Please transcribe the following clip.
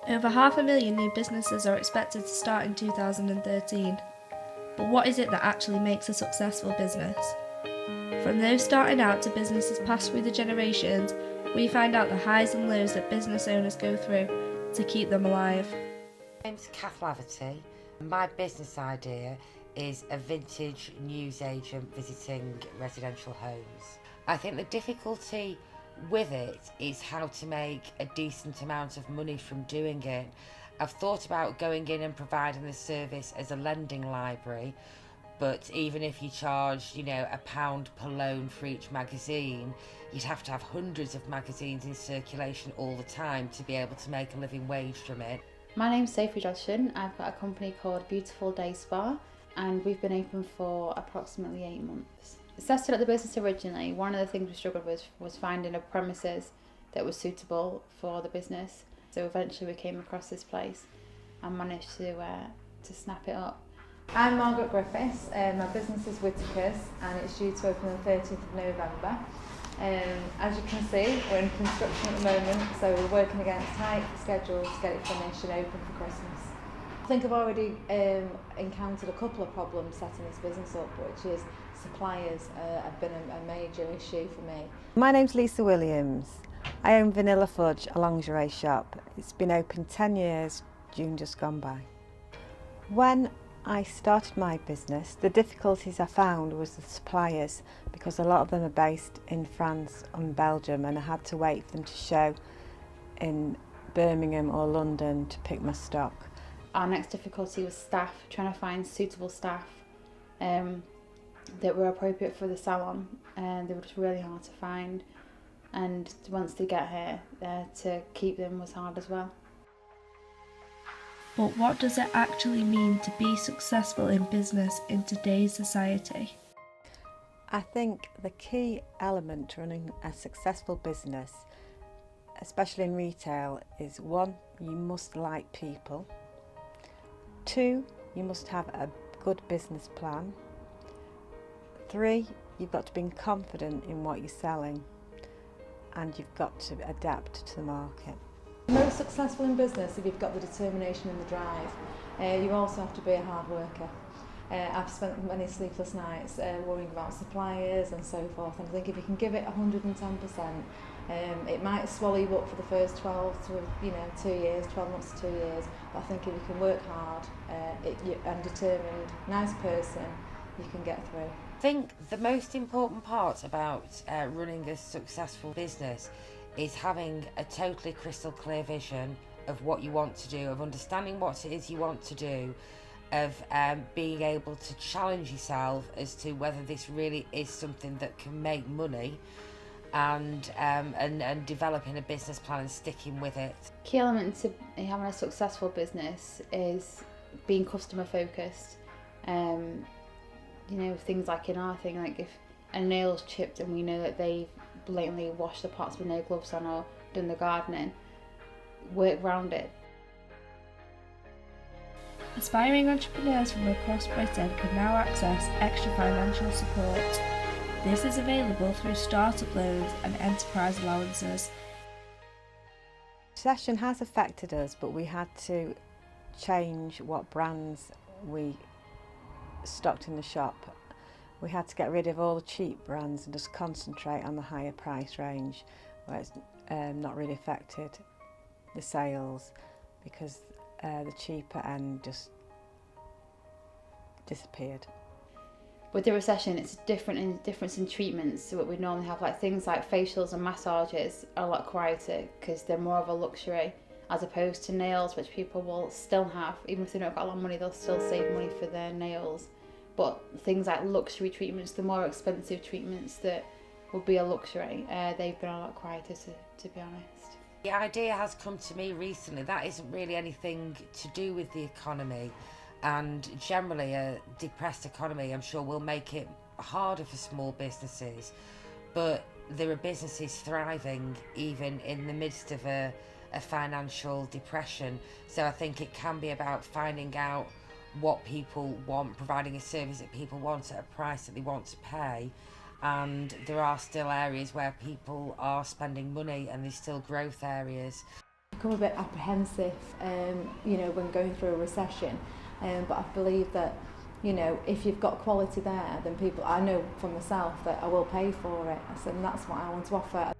Over 500,000 new businesses are expected to start in 2013. But what is it that actually makes a successful business? From those starting out to businesses passed through the generations, we find out the highs and lows that business owners go through to keep them alive. My name's Kath Laverty. My business idea is a vintage newsagent visiting residential homes. I think the difficulty with it is how to make a decent amount of money from doing it. I've thought about going in and providing the service as a lending library, but even if you charge, £1 per loan for each magazine, you'd have to have hundreds of magazines in circulation all the time to be able to make a living wage from it. My name's Sophie Dodson. I've got a company called Beautiful Day Spa, and we've been open for approximately 8 months. Started at the business originally, one of the things we struggled with was finding a premises that was suitable for the business. So eventually we came across this place and managed to snap it up. I'm Margaret Griffiths. My business is Whittaker's and it's due to open on the 30th of November. As you can see, we're in construction at the moment, so we're working against tight schedules to get it finished and open for Christmas. I think I've already encountered a couple of problems setting this business up, which is suppliers have been a major issue for me. My name's Lisa Williams. I own Vanilla Fudge, a lingerie shop. It's been open 10 years, June just gone by. When I started my business, the difficulties I found was the suppliers, because a lot of them are based in France and Belgium, and I had to wait for them to show in Birmingham or London to pick my stock. Our next difficulty was staff, trying to find suitable staff that were appropriate for the salon, and they were just really hard to find. And once they get here, to keep them was hard as well. But what does it actually mean to be successful in business in today's society? I think the key element to running a successful business, especially in retail, is 1, you must like people. 2, you must have a good business plan. 3, you've got to be confident in what you're selling, and you've got to adapt to the market. Most successful in business if you've got the determination and the drive. You also have to be a hard worker. I've spent many sleepless nights worrying about suppliers and so forth, and I think if you can give it 110%, it might swallow you up for the first 12 to 2 years, 12 months to 2 years, but I think if you can work hard and determined, nice person, you can get through. I think the most important part about running a successful business is having a totally crystal clear vision of what you want to do, of understanding what it is you want to do, of being able to challenge yourself as to whether this really is something that can make money, and developing a business plan and sticking with it. Key element to having a successful business is being customer focused. Things like in our thing, like if a nail's chipped and we know that they've blatantly washed the pots with no gloves on or done the gardening, work around it. Aspiring entrepreneurs from across Britain can now access extra financial support. This is available through startup loans and enterprise allowances. Recession has affected us, but we had to change what brands we stocked in the shop. We had to get rid of all the cheap brands and just concentrate on the higher price range, where it's not really affected the sales, because the cheaper end just disappeared. With the recession, it's a difference in treatments. So what we normally have, like things like facials and massages, are a lot quieter because they're more of a luxury, as opposed to nails, which people will still have, even if they don't got a lot of money, they'll still save money for their nails. But things like luxury treatments, the more expensive treatments that would be a luxury, they've been a lot quieter, to be honest. The idea has come to me recently. That isn't really anything to do with the economy, and generally a depressed economy, I'm sure, will make it harder for small businesses, but there are businesses thriving even in the midst of a financial depression. So I think it can be about finding out what people want, providing a service that people want at a price that they want to pay. And there are still areas where people are spending money, and there's still growth areas. Become a bit apprehensive, when going through a recession, but I believe that, if you've got quality there, then people, I know for myself that I will pay for it, and that's what I want to offer.